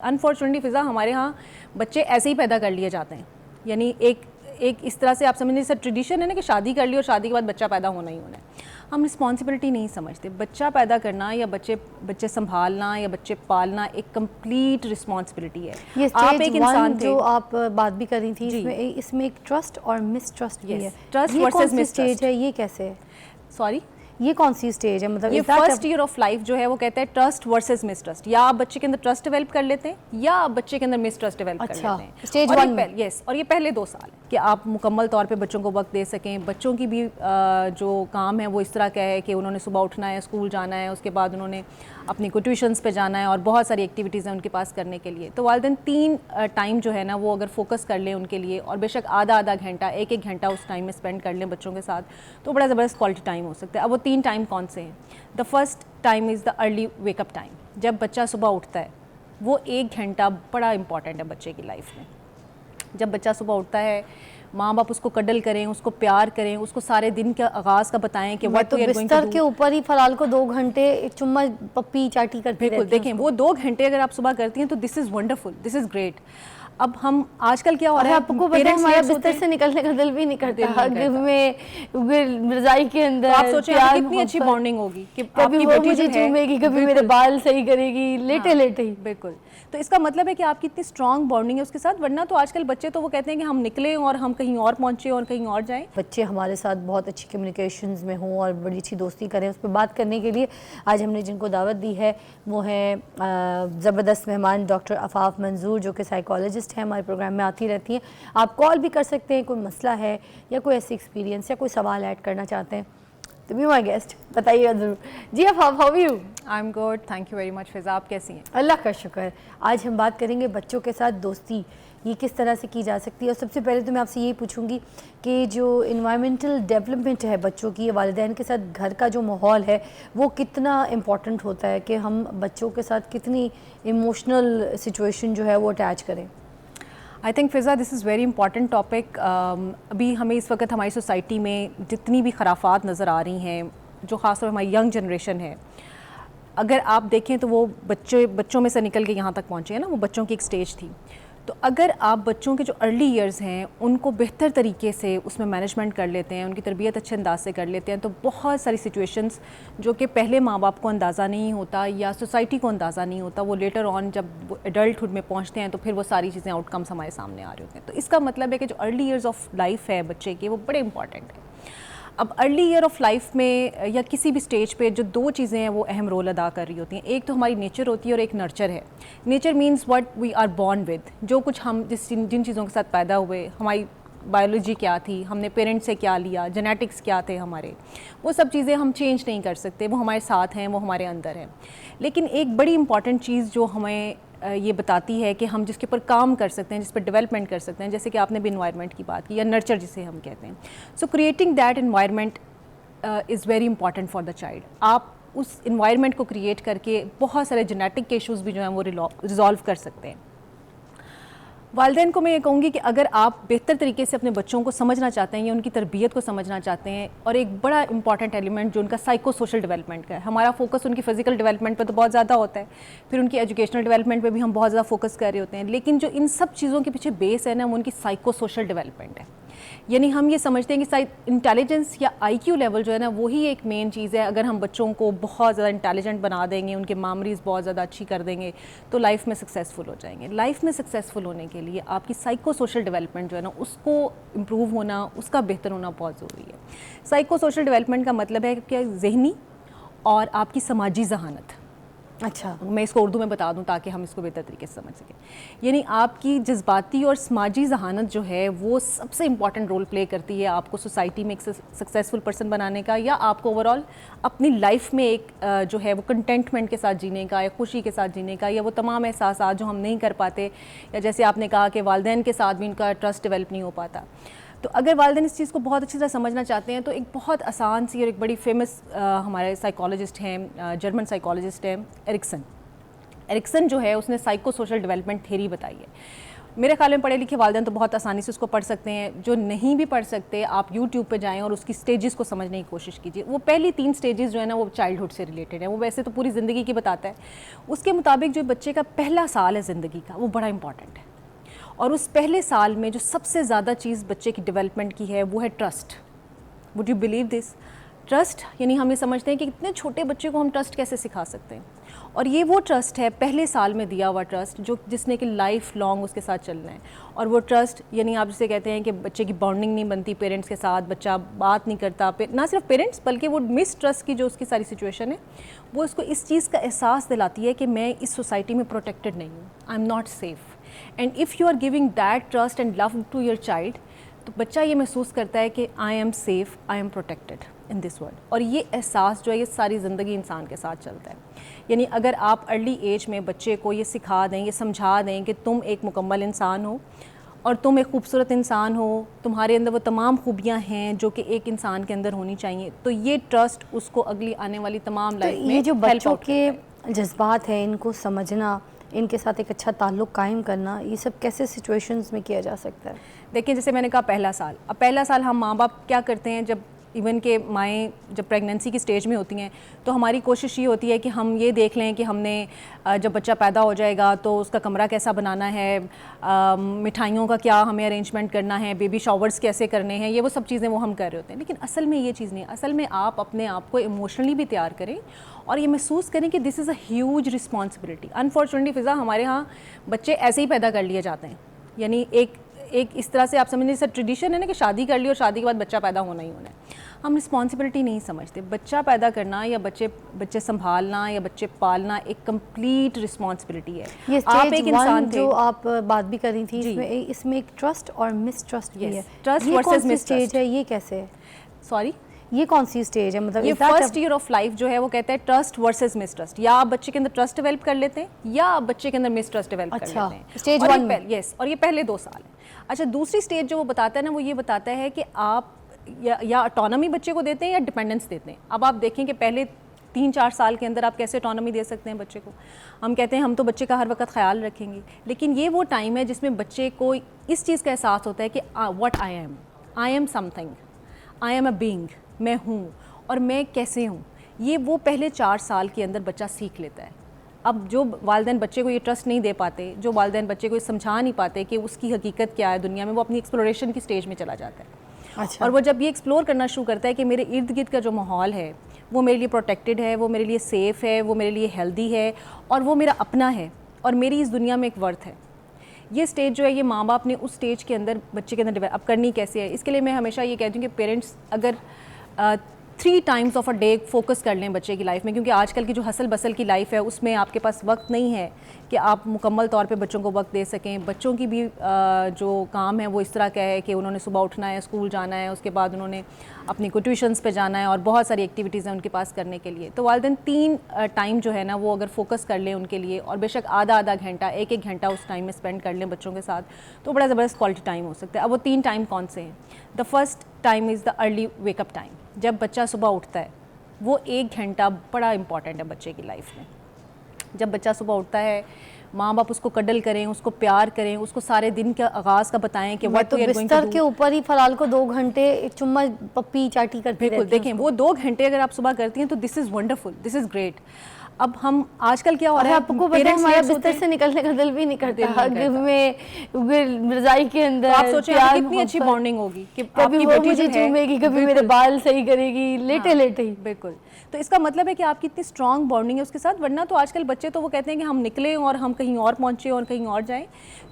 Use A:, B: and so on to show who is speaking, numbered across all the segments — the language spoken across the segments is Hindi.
A: अनफॉर्चुनेटली फ़िज़ा हमारे यहाँ बच्चे ऐसे ही पैदा कर लिए जाते हैं। यानी एक इस तरह से आप समझ लीजिए ट्रेडिशन है ना कि शादी कर ली और शादी के बाद बच्चा पैदा होना ही होना है। हम रिस्पॉन्सिबिलिटी नहीं समझते। बच्चा पैदा करना या बच्चे संभालना या बच्चे पालना एक कंप्लीट रिस्पॉन्सिबिलिटी है।
B: ये
A: आप एक इंसान थे,
B: जो आप बात भी कर रही थी, इसमें एक ट्रस्ट और मिसट्रस्ट भी है।
A: ट्रस्ट वर्सेस मिसट्रस्ट
B: है, ये कैसे है?
A: सॉरी,
B: ये कौन सी स्टेज है? मतलब
A: ये फर्स्ट ईयर ऑफ लाइफ जो है वो कहते हैं ट्रस्ट वर्सेस मिसट्रस्ट। या आप बच्चे के अंदर ट्रस्ट डेवलप कर लेते हैं या आप बच्चे के अंदर मिसट्रस्ट डेवलप कर लेते हैं।
B: स्टेज 1 में
A: यस, और ये पहले 2 साल कि आप मुकम्मल तौर पे बच्चों को वक्त दे सकें। बच्चों की भी जो काम है वो इस तरह का है कि उन्होंने सुबह उठना है, स्कूल जाना है, उसके बाद उन्होंने अपनी कोई ट्यूशन्स पे जाना है और बहुत सारी एक्टिविटीज़ हैं उनके पास करने के लिए। तो वालिदैन 3 टाइम जो है ना वो अगर फोकस कर लें उनके लिए और बेशक आधा घंटा 1 घंटा उस टाइम में स्पेंड कर लें बच्चों के साथ, तो बड़ा ज़बरदस्त क्वालिटी टाइम हो सकता है। अब वो 3 टाइम कौन से हैं? The first time is the early wake up time. जब बच्चा सुबह उठता है वो 1 घंटा बड़ा इंपॉर्टेंट है बच्चे की लाइफ में। जब बच्चा सुबह उठता है, माँ बाप उसको कडल करें, उसको प्यार करें, उसको सारे दिन के आगाज़ का बताएं कि
B: मैं तो बिस्तर के ऊपर ही फलाल को 2 घंटे एक चुम्मा पप्पी चाटी करती रहती हूं।
A: बिल्कुल, देखें वो 2 घंटे अगर आप सुबह करती हैं तो this is wonderful, this is great. अब हम आजकल क्या हो रहा है,
B: आपको पता है हमारा बिस्तर से निकलने का दिल भी नहीं करता में रजाई के अंदर।
A: तो आप सोचें कितनी अच्छी बॉन्डिंग होगी कि
B: कभी वो मुझे चूमेगी, कभी मेरे बाल सही करेगी, लेटे लेटे ही।
A: बिल्कुल, तो इसका मतलब है कि आपकी इतनी स्ट्रॉन्ग बॉन्डिंग है उसके साथ। वरना तो आजकल बच्चे तो वो कहते हैं कि हम निकलें और हम कहीं और पहुंचे और कहीं और जाएं।
B: बच्चे हमारे साथ बहुत अच्छी कम्युनिकेशंस में हों और बड़ी अच्छी दोस्ती करें, उस पर बात करने के लिए आज हमने जिनको दावत दी है वो है ज़बरदस्त मेहमान डॉक्टर आफाफ मंजूर, जो कि साइकोलॉजिस्ट हैं, हमारे प्रोग्राम में आती रहती हैं। आप कॉल भी कर सकते हैं, कोई मसला है या कोई ऐसी एक्सपीरियंस या कोई सवाल ऐड करना चाहते हैं तो बी माई गेस्ट, बताइएगा ज़रूर। Ji Afaf, how are you?
A: I am good, thank you very much. Fiza, आप कैसी हैं?
B: अल्लाह का शुक्र। आज हम बात करेंगे बच्चों के साथ दोस्ती, ये किस तरह से की जा सकती है। और सबसे पहले तो मैं आपसे यही पूछूंगी कि जो इन्वायरमेंटल डेवलपमेंट है बच्चों की, वालिदैन के साथ घर का जो माहौल है वो कितना इम्पॉर्टेंट होता है कि हम बच्चों के साथ कितनी इमोशनल सिचुएशन जो है वो अटैच करें।
A: I think Fiza this is very important topic. अभी हमें इस वक्त हमारी सोसाइटी में जितनी भी खराफात नज़र आ रही हैं, जो ख़ासतौर पर हमारी यंग जनरेशन है, अगर आप देखें तो वो बच्चों में से निकल के यहाँ तक पहुँचे हैं ना, वो बच्चों की एक स्टेज थी। तो अगर आप बच्चों के जो अर्ली ईयर्स हैं उनको बेहतर तरीके से उसमें मैनेजमेंट कर लेते हैं, उनकी तरबियत अच्छे अंदाज से कर लेते हैं, तो बहुत सारी सिचुएशंस जो कि पहले माँ बाप को अंदाज़ा नहीं होता या सोसाइटी को अंदाज़ा नहीं होता, वो लेटर ऑन जब एडल्टहुड में पहुँचते हैं तो फिर वो सारी चीज़ें आउटकम्स हमारे सामने आ रहे होते हैं। तो इसका मतलब है कि जो अर्ली ईयर्स ऑफ लाइफ है बच्चे के, वो बड़े इंपॉर्टेंट है। अब अर्ली ईयर ऑफ लाइफ में या किसी भी स्टेज पे जो 2 चीज़ें हैं वो अहम रोल अदा कर रही होती हैं। एक तो हमारी नेचर होती है और एक नर्चर है। Nature means what we are born with, जो कुछ हम जिन चीज़ों के साथ पैदा हुए, हमारी बायोलॉजी क्या थी, हमने पेरेंट्स से क्या लिया, जेनेटिक्स क्या थे हमारे, वो सब चीज़ें हम चेंज नहीं कर सकते, वो हमारे साथ हैं, वो हमारे अंदर हैं। लेकिन एक बड़ी इंपॉर्टेंट चीज़ जो हमें ये बताती है कि हम जिसके ऊपर काम कर सकते हैं, जिस पर डेवलपमेंट कर सकते हैं, जैसे कि आपने भी इन्वायरमेंट की बात की या नर्चर जिसे हम कहते हैं। सो creating that environment is very important for the child. आप उस इन्वायरमेंट को क्रिएट करके बहुत सारे जेनेटिक इशूज़ भी जो हैं वो रिजॉल्व कर सकते हैं। वालिदैन को मैं ये कहूँगी कि अगर आप बेहतर तरीके से अपने बच्चों को समझना चाहते हैं या उनकी तरबियत को समझना चाहते हैं, और एक बड़ा इंपॉर्टेंट एलिमेंट जो उनका साइको सोशल डेवलपमेंट का है, हमारा फोकस उनकी फ़िज़िकल डेवलपमेंट पर तो बहुत ज़्यादा होता है, फिर उनकी एजुकेशनल डेवलपमेंट पे भी हम बहुत ज़्यादा फोकस कर रहे होते हैं, लेकिन जो इन सब चीज़ों के पीछे बेस है ना वो उनकी साइको सोशल डेवलपमेंट है। यानी हम ये समझते हैं कि इंटेलिजेंस या IQ लेवल जो है ना वही एक मेन चीज़ है। अगर हम बच्चों को बहुत ज़्यादा इंटेलिजेंट बना देंगे, उनके मेमोरीज बहुत ज़्यादा अच्छी कर देंगे, तो लाइफ में सक्सेसफुल हो जाएंगे। लाइफ में सक्सेसफुल होने के लिए आपकी साइको सोशल डेवलपमेंट जो है ना उसको इम्प्रूव होना, उसका बेहतर होना बहुत ज़रूरी है। साइको सोशल डेवलपमेंट का मतलब है कि ज़हनी और आपकी समाजी जहानत।
B: अच्छा,
A: मैं इसको उर्दू में बता दूं ताकि हम इसको बेहतर तरीके से समझ सकें। यानी आपकी जज्बाती और समाजी जहानत जो है वो सबसे इम्पॉर्टेंट रोल प्ले करती है आपको सोसाइटी में एक सक्सेसफुल पर्सन बनाने का, या आपको ओवरऑल अपनी लाइफ में एक जो है वो कंटेंटमेंट के साथ जीने का या खुशी के साथ जीने का, या वो तमाम एहसास जो हम नहीं कर पाते, या जैसे आपने कहा कि वालिदैन के साथ भी उनका ट्रस्ट डेवलप नहीं हो पाता। तो अगर वालिदैन इस चीज़ को बहुत अच्छी तरह समझना चाहते हैं तो एक बहुत आसान सी और एक बड़ी फेमस हमारे साइकोलॉजिस्ट हैं, जर्मन साइकोलॉजिस्ट हैं एरिक्सन जो है, उसने साइको सोशल डेवलपमेंट थ्योरी बताई है। मेरे ख्याल में पढ़े लिखे वालिदैन तो बहुत आसानी से उसको पढ़ सकते हैं। जो नहीं भी पढ़ सकते, आप यूट्यूब पे जाएं और उसकी स्टेजेस को समझने की कोशिश कीजिए। वो पहली 3 स्टेजेस जो है ना, वो चाइल्डहुड से रिलेटेड है। वो वैसे तो पूरी ज़िंदगी की बताता है। उसके मुताबिक जो बच्चे का पहला साल है ज़िंदगी का, वो बड़ा इंपॉर्टेंट है। और उस पहले साल में जो सबसे ज़्यादा चीज़ बच्चे की डेवलपमेंट की है, वो है trust. Would you believe this? Trust, यानी हम ये समझते हैं कि इतने छोटे बच्चे को हम ट्रस्ट कैसे सिखा सकते हैं। और ये वो ट्रस्ट है, पहले साल में दिया हुआ ट्रस्ट, जो जिसने कि लाइफ लॉन्ग उसके साथ चलना है। और वो ट्रस्ट, यानी आप जिसे कहते हैं कि बच्चे की बॉन्डिंग नहीं बनती पेरेंट्स के साथ, बच्चा बात नहीं करता, ना सिर्फ पेरेंट्स बल्कि वो मिस ट्रस्ट की जो उसकी सारी सिचुएशन है, वो उसको इस चीज़ का एहसास दिलाती है कि मैं इस सोसाइटी में प्रोटेक्टेड नहीं हूँ, I am not safe. And if you are giving that trust and love to your child, तो बच्चा ये महसूस करता है कि I am safe, I am protected in this world. और ये एहसास जो है, ये सारी ज़िंदगी इंसान के साथ चलता है। यानी अगर आप अर्ली एज में बच्चे को ये सिखा दें, ये समझा दें कि तुम एक मुकम्मल इंसान हो और तुम एक खूबसूरत इंसान हो, तुम्हारे अंदर वो तमाम खूबियाँ हैं जो कि एक इंसान के अंदर होनी चाहिए, तो ये ट्रस्ट उसको अगली आने वाली तमाम लाइफ में,
B: ये जो बच्चों के जज्बात हैं, इनको समझना, इनके साथ एक अच्छा ताल्लुक़ कायम करना, ये सब कैसे सिचुएशंस में किया जा सकता है?
A: देखिए, जैसे मैंने कहा पहला साल, अब पहला साल हम माँ बाप क्या करते हैं, जब इवन के माएँ जब प्रेगनेंसी की स्टेज में होती हैं, तो हमारी कोशिश ये होती है कि हम ये देख लें कि हमने जब बच्चा पैदा हो जाएगा तो उसका कमरा कैसा बनाना है, मिठाइयों का क्या हमें अरेंजमेंट करना है, बेबी शावर्स कैसे करने हैं, ये वो सब चीज़ें वो हम कर रहे होते हैं। लेकिन असल में ये चीज़ नहीं है। असल में आप अपने आप को इमोशनली भी तैयार करें और ये महसूस करें कि this is a huge responsibility. Unfortunately Fiza, हमारे यहाँ बच्चे ऐसे ही पैदा कर लिए जाते हैं। यानी एक इस तरह से आप समझ लीजिए ट्रेडिशन है ना कि शादी कर ली और शादी के बाद बच्चा पैदा होना ही होना है। हम रिस्पॉन्सिबिलिटी नहीं समझते। बच्चा पैदा करना या बच्चे संभालना या बच्चे पालना एक कंप्लीट रिस्पॉन्सिबिलिटी है।
B: ये
A: आप एक इंसान थे,
B: जो आप बात भी कर रही थी, इसमें एक ट्रस्ट और मिसट्रस्ट भी है।
A: ट्रस्ट वर्सेस मिसट्रस्ट
B: है, ये कैसे है?
A: सॉरी,
B: ये कौन सी स्टेज है? मतलब
A: ये फर्स्ट ईयर ऑफ लाइफ जो है वो कहते हैं ट्रस्ट वर्सेस मिसट्रस्ट। या आप बच्चे के अंदर ट्रस्ट डेवलप कर लेते हैं या आप बच्चे के अंदर मिसट्रस्ट डेवलप कर लेते हैं।
B: स्टेज 1 में।
A: यस, और ये पहले 2 साल है। अच्छा, दूसरी स्टेज जो वो बताता है ना, वो ये बताता है कि आप या ऑटोनॉमी बच्चे को देते हैं या डिपेंडेंस देते हैं। अब आप देखें कि पहले 3-4 साल के अंदर आप कैसे ऑटोनॉमी दे सकते हैं बच्चे को। हम कहते हैं हम तो बच्चे का हर वक्त ख्याल रखेंगे, लेकिन ये वो टाइम है जिसमें बच्चे को इस चीज़ का एहसास होता है कि what I am something, I am a being, मैं हूँ और मैं कैसे हूँ। ये वो पहले 4 साल के अंदर बच्चा सीख लेता है। अब जो वालिदैन बच्चे को ये ट्रस्ट नहीं दे पाते, जो वालिदैन बच्चे को ये समझा नहीं पाते कि उसकी हकीकत क्या है दुनिया में, वो अपनी एक्सप्लोरेशन की स्टेज में चला जाता है।
B: अच्छा।
A: और वो जब ये एक्सप्लोर करना शुरू करता है कि मेरे इर्द गिर्द का जो माहौल है वो मेरे लिए प्रोटेक्टेड है, वो मेरे लिए सेफ़ है, वो मेरे लिए हेल्दी है और वो मेरा अपना है और मेरी इस दुनिया में एक वर्थ है। ये स्टेज जो है, ये माँ बाप ने उस स्टेज के अंदर बच्चे के अंदर डेवलप करनी कैसे है। इसके लिए मैं हमेशा ये कहती हूँ कि पेरेंट्स अगर 3 times of a day focus कर लें बच्चे की लाइफ में, क्योंकि आजकल की जो हसल बसल की लाइफ है उसमें आपके पास वक्त नहीं है कि आप मुकम्मल तौर पे बच्चों को वक्त दे सकें। बच्चों की भी जो काम है वो इस तरह का है कि उन्होंने सुबह उठना है, स्कूल जाना है, उसके बाद उन्होंने अपनी को ट्यूशन्स पे जाना है और बहुत सारी एक्टिविटीज़ हैं उनके पास करने के लिए। तो वालिदैन 3 टाइम जो है ना वो अगर फोकस कर लें उनके लिए, और बेशक आधा घंटा, 1 घंटा उस टाइम में स्पेंड कर लें बच्चों के साथ, तो बड़ा ज़बरदस्त क्वालिटी टाइम हो सकता है। अब वो 3 टाइम कौन से हैं? The first time is the early wake up time. जब बच्चा सुबह उठता है, वो 1 घंटा बड़ा इंपॉर्टेंट है बच्चे की लाइफ में। जब बच्चा सुबह उठता है, माँ बाप उसको कडल करें, उसको प्यार करें, उसको सारे दिन के आगाज़ का बताएं कि what we are going to do.
B: बिस्तर के ऊपर ही फलाल को 2 घंटे एक चुम्मा पप्पी चाटी करती रहती है।
A: बिल्कुल, देखें वो 2 घंटे अगर आप सुबह करती हैं तो this is wonderful, this is great. अब हम आजकल क्या हो रहा है,
B: आपको पता है हमारा बिस्तर से निकलने का दिल भी नहीं करता में रजाई के अंदर।
A: तो आप सोचें कितनी अच्छी बॉन्डिंग होगी कि
B: कभी वो मुझे चूमेगी, कभी मेरे बाल सही करेगी, लेटे लेटे ही।
A: बिल्कुल, तो इसका मतलब है कि आपकी इतनी स्ट्रॉन्ग बॉन्डिंग है उसके साथ। वरना तो आजकल बच्चे तो वो कहते हैं कि हम निकलें और हम कहीं और पहुँचे और कहीं और जाएं।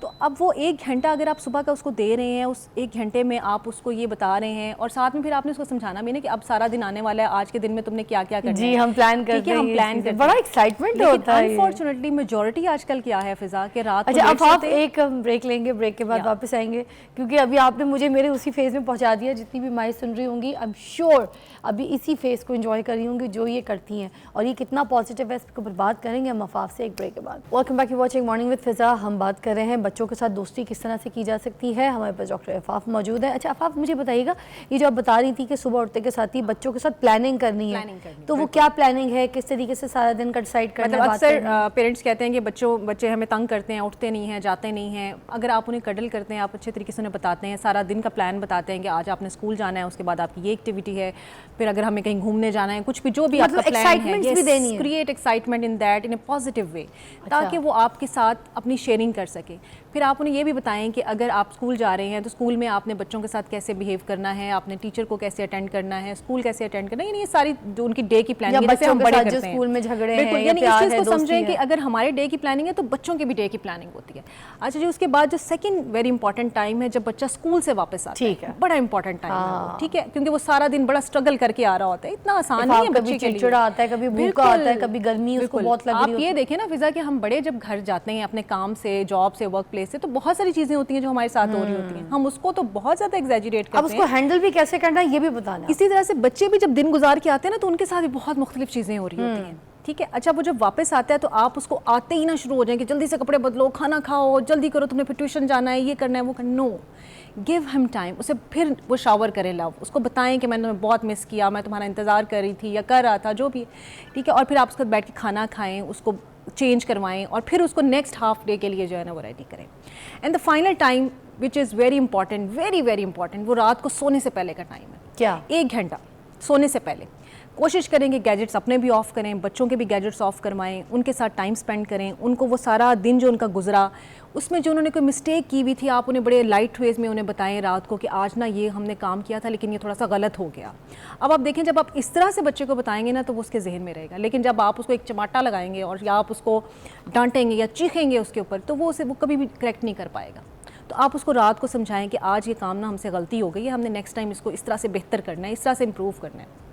A: तो अब वो 1 घंटा अगर आप सुबह का उसको दे रहे हैं, उस 1 घंटे में आप उसको ये बता रहे हैं और साथ में फिर आपने उसको समझाना भी ना कि अब सारा दिन आने वाला है, आज के दिन में तुमने क्या क्या करना है।
B: जी, हम प्लान करते हैं,
A: हम प्लान करते हैं,
B: बड़ा एक्साइटमेंट होता है।
A: अनफॉर्चुनेटली मेजॉरिटी आजकल क्या है फिजा के रात।
B: अच्छा, अब आप एक ब्रेक लेंगे, ब्रेक के बाद वापस आएंगे, क्योंकि अभी आपने मुझे मेरे उसी फेज में पहुंचा दिया। जितनी भी माएँ सुन रही होंगी, आई एम श्योर अभी इसी फेज को एंजॉय कर रही होंगी कि जो ये करती हैं और ये कितना पॉजिटिव है, इसके ऊपर बात करेंगे हम आफाफ से एक ब्रेक के बाद। Welcome back, you watching morning with Fiza. हम बात कर रहे हैं बच्चों के साथ दोस्ती किस तरह से की जा सकती है। हमारे पास डॉक्टर आफाफ मौजूद है। अच्छा आफाफ, मुझे बताइएगा, ये जो आप बता रही थी कि सुबह उठते के साथ ही बच्चों के साथ प्लानिंग करनी है, तो वो क्या प्लानिंग है, किस तरीके से सारा दिन का डिसाइड करना है?
A: अक्सर पेरेंट्स कहते हैं कि बच्चे हमें तंग करते हैं, उठते नहीं हैं, जाते नहीं हैं। अगर आप उन्हें कडल करते हैं, आप अच्छे तरीके से उन्हें बताते हैं, सारा दिन का प्लान बताते हैं कि आज आपने स्कूल जाना है, उसके बाद आपकी ये एक्टिविटी है, फिर अगर हमें कहीं घूमने जाना है, कुछ भी जो भी आपका प्लान है, create excitement in that in A positive way, ताकि वो आपके साथ अपनी शेयरिंग कर सके। फिर आप उन्हें ये भी बताएं कि अगर आप स्कूल जा रहे हैं तो स्कूल में आपने बच्चों के साथ कैसे बिहेव करना है, आपने टीचर को कैसे अटेंड करना है, स्कूल कैसे अटेंड करना है, ये सारी जो उनकी डे की प्लानिंग है, हम बड़े करते हैं
B: स्कूल में झगड़े हैं,
A: बिल्कुल, यानी इस चीज़ को समझें कि अगर हमारे डे की प्लानिंग है तो बच्चों की भी डे की प्लानिंग होती है। अच्छा जी, उसके बाद जो सेकंड वेरी इंपॉर्टेंट टाइम है जब बच्चा स्कूल से वापस आता है, बड़ा इंपॉर्टेंट टाइम है, ठीक है, क्योंकि वो सारा दिन बड़ा स्ट्रगल करके आ रहा होता है, इतना आसान नहीं है बच्चे के लिए,
B: चिड़चिड़ा आता है, कभी भूखा आता है, कभी गर्मी उसको बहुत लग रही है।
A: आप ये देखें ना फिजा कि हम बड़े जब घर जाते हैं अपने काम से, जॉब से, वर्क प्लेस से, तो बहुत सारी चीजें होती हैं जो हमारे साथ हो रही होती हैं, हम उसको तो बहुत ज्यादा एग्जैजरेट करते हैं।
B: अब उसको हैंडल भी कैसे करना है ये भी बताना।
A: इसी तरह से बच्चे भी जब दिन गुजार के आते हैं ना तो उनके साथ भी बहुत मुख्तलिफ चीजें हो रही होती हैं, ठीक है। अच्छा, वो जब वापस आता है तो आप उसको आते ही ना शुरू हो जाए कि जल्दी से कपड़े बदलो, खाना खाओ, जल्दी करो, तुमने फिर ट्यूशन जाना है, ये करना है, वो करना। No, give him time. उसे फिर वो शावर करें, लव, उसको बताएं कि मैंने तुम्हें बहुत मिस किया, मैं तुम्हारा इंतज़ार कर रही थी या कर रहा था, जो भी, ठीक है। और फिर आप उसके साथ बैठ के खाना खाएं, उसको चेंज करवाएं और फिर उसको नेक्स्ट हाफ डे के लिए जो है ना वो रेडी करें। And the final time which is very important, very very important, वो रात को सोने से पहले का टाइम है।
B: क्या?
A: 1 घंटा सोने से पहले कोशिश करेंगे गैजेट्स अपने भी ऑफ़ करें, बच्चों के भी गैजेट्स ऑफ करवाएं, उनके साथ टाइम स्पेंड करें, उनको वो सारा दिन जो उनका गुजरा उसमें जो उन्होंने कोई मिस्टेक की हुई थी, आप उन्हें बड़े लाइट वेज में उन्हें बताएं रात को कि आज ना ये हमने काम किया था लेकिन ये थोड़ा सा गलत हो गया। अब आप देखें, जब आप इस तरह से बच्चे को बताएंगे ना तो वो उसके जहन में रहेगा, लेकिन जब आप उसको एक चमाटा लगाएंगे और या आप उसको डांटेंगे या चीखेंगे उसके ऊपर, तो वो कभी भी करेक्ट नहीं कर पाएगा। तो आप उसको रात को समझाएं कि आज ये काम ना हमसे गलती हो गई है, हमने नेक्स्ट टाइम इसको इस तरह से बेहतर करना है, इस तरह से इम्प्रूव करना है।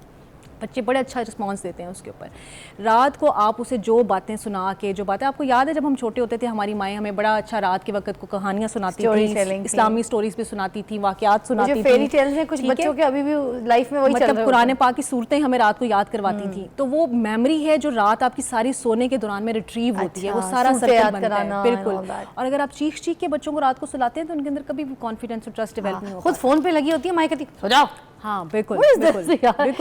A: बच्चे बड़े अच्छा रिस्पांस देते हैं उसके ऊपर। रात को आप उसे जो बातें सुना के, जो बातें आपको याद है जब हम छोटे होते थे, हमारी माएँ हमें बड़ा अच्छा रात के वक्त को कहानियाँ सुनाती थी, इस्लामी स्टोरीज भी सुनाती थी, वाक़यात सुनाती थी,
B: फेरी टेल्स हैं, कुछ बच्चों के अभी भी लाइफ में वही
A: मतलब कुरान पाक की सूरतें हमें रात को याद करवाती थी। तो वो मेमोरी है जो रात आपकी सारी सोने के दौरान में रिट्रीव होती है, वो सारा सर्कल बनता है, बिल्कुल। और अगर आप चीख चीख के बच्चों को रात को सुलाते हैं तो उनके अंदर कभी भी कॉन्फिडेंस और ट्रस्ट डेवलप नहीं होता।
B: खुद फोन पे लगी होती है, माँ कहती सो जाओ।
A: हाँ बिल्कुल,